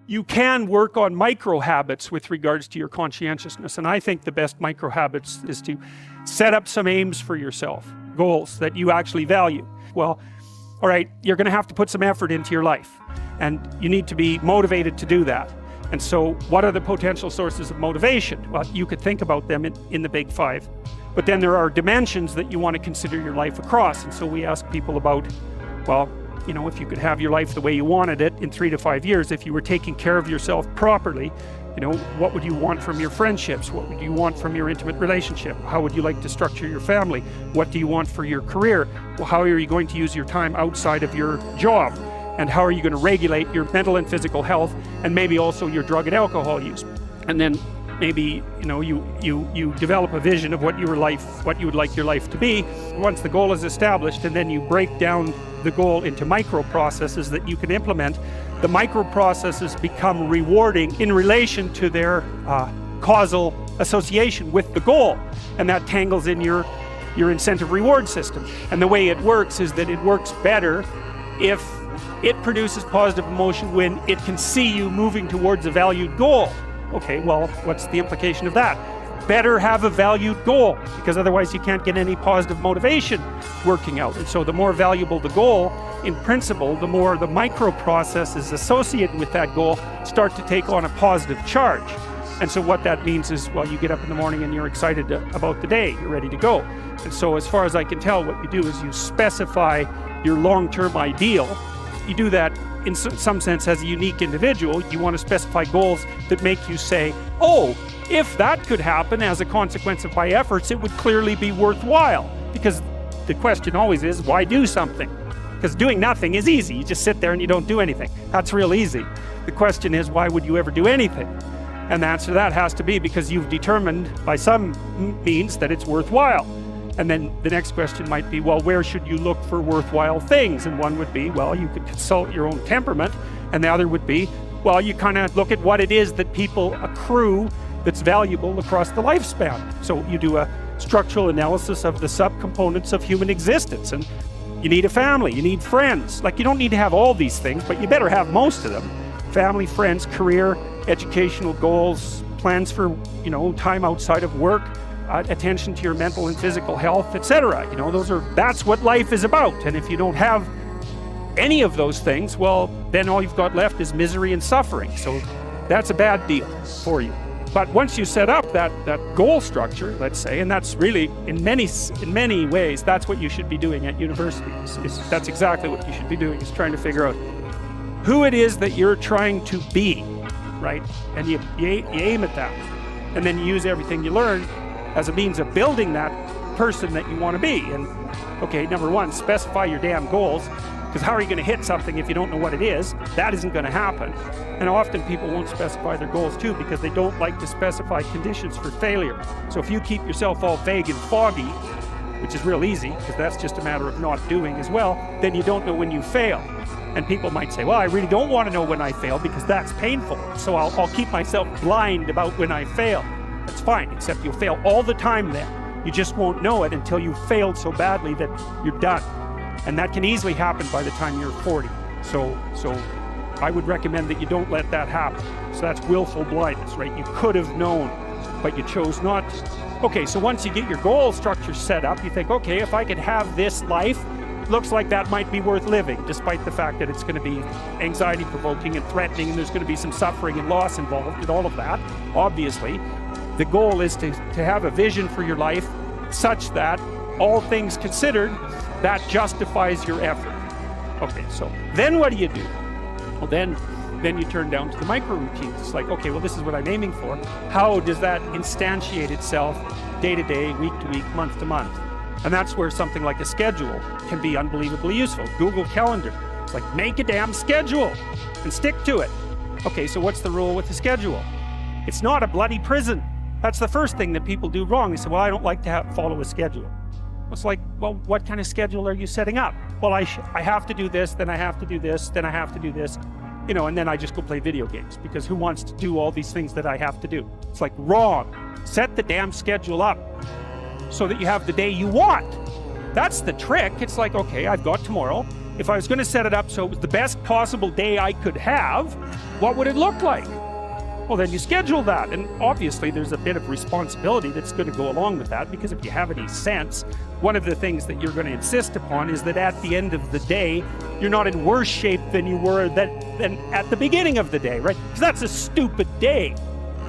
you can work on micro habits with regards to your conscientiousness. And I think the best micro habits is to set up some aims for yourself, goals that you actually value. Well, all right, you're going to have to put some effort into your life, and you need to be motivated to do that. And so what are the potential sources of motivation? Well, you could think about them in the big five, but then there are dimensions that you want to consider your life across. And so we ask people about, well, you know, if you could have your life the way you wanted it in 3 to 5 years, if you were taking care of yourself properly, you know, what would you want from your friendships? What would you want from your intimate relationship? How would you like to structure your family? What do you want for your career? Well, how are you going to use your time outside of your job? And how are you going to regulate your mental and physical health, and maybe also your drug and alcohol use? And then maybe, you know, you develop a vision of what you would like your life to be once the goal is established, and then you break down the goal into micro processes that you can implement. The micro processes become rewarding in relation to their causal association with the goal, and that tangles in your incentive reward system. And the way it works is that it works better if it produces positive emotion when it can see you moving towards a valued goal. Okay, well, what's the implication of that? Better have a valued goal, because otherwise you can't get any positive motivation working out. And so the more valuable the goal, in principle, the more the micro processes associated with that goal start to take on a positive charge. And so what that means is, well, you get up in the morning and you're excited about the day, you're ready to go. And so as far as I can tell, what you do is you specify your long-term ideal. You do that in some sense as a unique individual. You want to specify goals that make you say, oh, if that could happen as a consequence of my efforts, it would clearly be worthwhile. Because the question always is, why do something? Because doing nothing is easy. You just sit there and you don't do anything. That's real easy. The question is, why would you ever do anything? And the answer to that has to be because you've determined by some means that it's worthwhile. And then the next question might be, well, where should you look for worthwhile things? And one would be, well, you could consult your own temperament. And the other would be, well, you kind of look at what it is that people accrue that's valuable across the lifespan. So you do a structural analysis of the subcomponents of human existence. And you need a family, you need friends. Like, you don't need to have all these things, but you better have most of them. Family, friends, career, educational goals, plans for, you know, time outside of work, attention to your mental and physical health, etc. You know, that's what life is about. And if you don't have any of those things, well, then all you've got left is misery and suffering. So that's a bad deal for you. But once you set up that goal structure, let's say, and that's really, in many ways, that's what you should be doing at university. That's exactly what you should be doing, is trying to figure out who it is that you're trying to be, right? And you aim at that. And then you use everything you learn as a means of building that person that you want to be. And okay, number one, specify your damn goals, because how are you going to hit something if you don't know what it is? That isn't going to happen. And often people won't specify their goals too, because they don't like to specify conditions for failure. So if you keep yourself all vague and foggy, which is real easy, because that's just a matter of not doing as well, then you don't know when you fail. And people might say, well, I really don't want to know when I fail because that's painful. So I'll keep myself blind about when I fail. That's fine, except you'll fail all the time then. You just won't know it until you've failed so badly that you're done. And that can easily happen by the time you're 40. So I would recommend that you don't let that happen. So that's willful blindness, right? You could have known, but you chose not to. Okay, so once you get your goal structure set up, you think, okay, if I could have this life, looks like that might be worth living, despite the fact that it's going to be anxiety-provoking and threatening, and there's going to be some suffering and loss involved in all of that, obviously. The goal is to have a vision for your life such that, all things considered, that justifies your effort. Okay, so then what do you do? Well, then you turn down to the micro routines. It's like, okay, well, this is what I'm aiming for. How does that instantiate itself day to day, week to week, month to month? And that's where something like a schedule can be unbelievably useful. Google Calendar. It's like, make a damn schedule and stick to it. Okay, so what's the rule with the schedule? It's not a bloody prison. That's the first thing that people do wrong. They say, well, I don't like to follow a schedule. It's like, well, what kind of schedule are you setting up? Well, I have to do this, then I have to do this, then I have to do this, you know, and then I just go play video games, because who wants to do all these things that I have to do? It's like, wrong. Set the damn schedule up so that you have the day you want. That's the trick. It's like, okay, I've got tomorrow, if I was going to set it up so it was the best possible day I could have, what would it look like? Well, then you schedule that, and obviously there's a bit of responsibility that's going to go along with that, because if you have any sense, one of the things that you're going to insist upon is that at the end of the day, you're not in worse shape than you were than at the beginning of the day, right? Because that's a stupid day.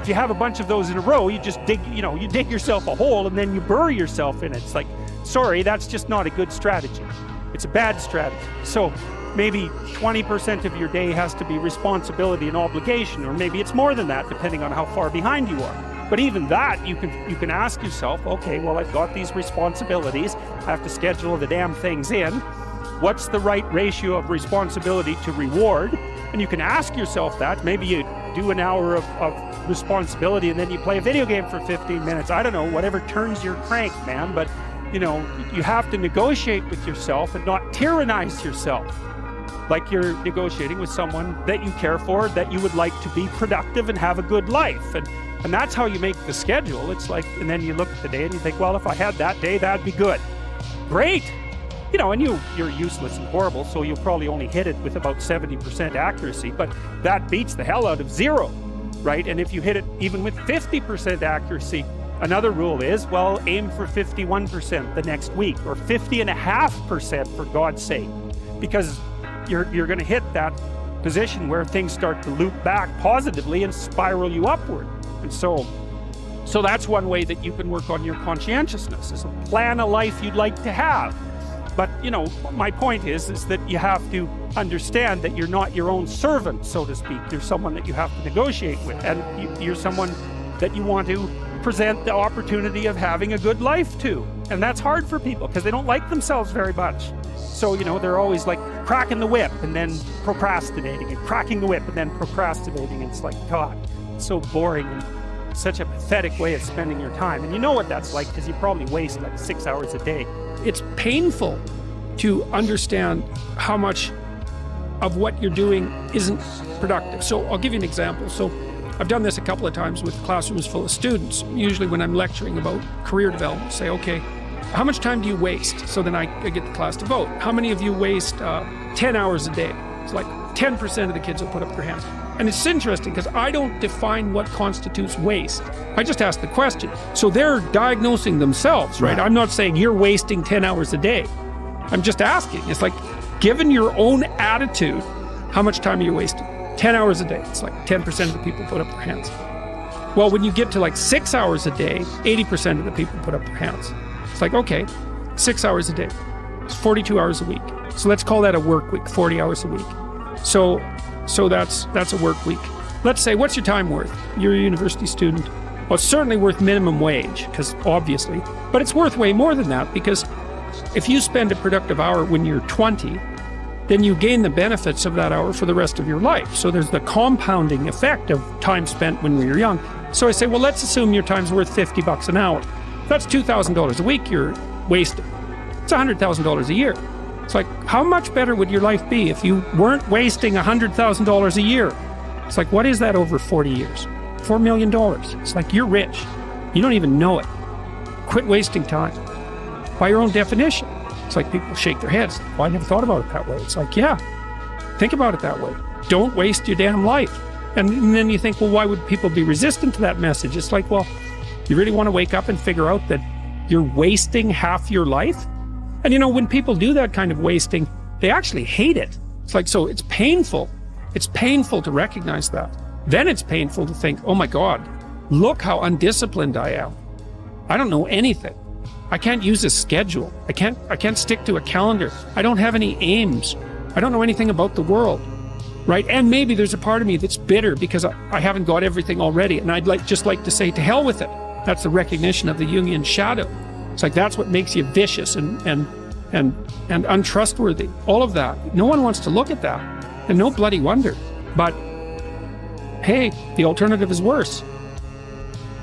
If you have a bunch of those in a row, you just dig yourself a hole and then you bury yourself in it. It's like, sorry, that's just not a good strategy. It's a bad strategy. So maybe 20% of your day has to be responsibility and obligation, or maybe it's more than that, depending on how far behind you are. But even that, you can ask yourself, okay, well, I've got these responsibilities. I have to schedule the damn things in. What's the right ratio of responsibility to reward? And you can ask yourself that. Maybe you do an hour of responsibility and then you play a video game for 15 minutes. I don't know, whatever turns your crank, man. But, you have to negotiate with yourself and not tyrannize yourself. Like you're negotiating with someone that you care for, that you would like to be productive and have a good life. And that's how you make the schedule. It's like, and then you look at the day and you think, well, if I had that day, that'd be good. Great. And you're useless and horrible, so you'll probably only hit it with about 70% accuracy, but that beats the hell out of 0, right? And if you hit it even with 50% accuracy, another rule is, well, aim for 51% the next week, or 50.5% for God's sake, because you're going to hit that position where things start to loop back positively and spiral you upward. And so that's one way that you can work on your conscientiousness, is plan a life you'd like to have. But, my point is that you have to understand that you're not your own servant, so to speak. You're someone that you have to negotiate with, and you're someone that you want to present the opportunity of having a good life to. And that's hard for people because they don't like themselves very much. So, they're always like cracking the whip and then procrastinating, and cracking the whip and then procrastinating. It's like, God, it's so boring and such a pathetic way of spending your time. And you know what that's like, because you probably waste like 6 hours a day. It's painful to understand how much of what you're doing isn't productive. So I'll give you an example. So I've done this a couple of times with classrooms full of students. Usually when I'm lecturing about career development, say, okay, how much time do you waste? So then I get the class to vote. How many of you waste 10 hours a day? It's like 10% of the kids will put up their hands. And it's interesting because I don't define what constitutes waste. I just ask the question. So they're diagnosing themselves, right? I'm not saying you're wasting 10 hours a day. I'm just asking. It's like, given your own attitude, how much time are you wasting? 10 hours a day. It's like 10% of the people put up their hands. Well, when you get to like 6 hours a day, 80% of the people put up their hands. It's like, okay, 6 hours a day. It's 42 hours a week. So let's call that a work week, 40 hours a week. So that's a work week. Let's say, what's your time worth? You're a university student. Well, it's certainly worth minimum wage, because obviously, but it's worth way more than that, because if you spend a productive hour when you're 20, then you gain the benefits of that hour for the rest of your life. So there's the compounding effect of time spent when we were young. So I say, well, let's assume your time's worth $50 an hour. That's $2,000 a week you're wasting. It's $100,000 a year. It's like, how much better would your life be if you weren't wasting $100,000 a year? It's like, what is that over 40 years? $4 million. It's like, you're rich. You don't even know it. Quit wasting time. By your own definition. It's like people shake their heads. Well, I never thought about it that way. It's like, yeah, think about it that way. Don't waste your damn life. And then you think, well, why would people be resistant to that message? It's like, well, you really want to wake up and figure out that you're wasting half your life? And when people do that kind of wasting, they actually hate it. It's like, so it's painful. It's painful to recognize that. Then it's painful to think, oh my God, look how undisciplined I am. I don't know anything. I can't use a schedule. I can't stick to a calendar. I don't have any aims. I don't know anything about the world, right? And maybe there's a part of me that's bitter because I haven't got everything already. And I'd just like to say, to hell with it. That's the recognition of the Jungian shadow. It's like, that's what makes you vicious and untrustworthy. All of that. No one wants to look at that. And no bloody wonder. But hey, the alternative is worse.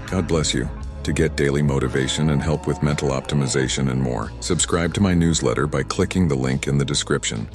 God bless you. To get daily motivation and help with mental optimization and more, subscribe to my newsletter by clicking the link in the description.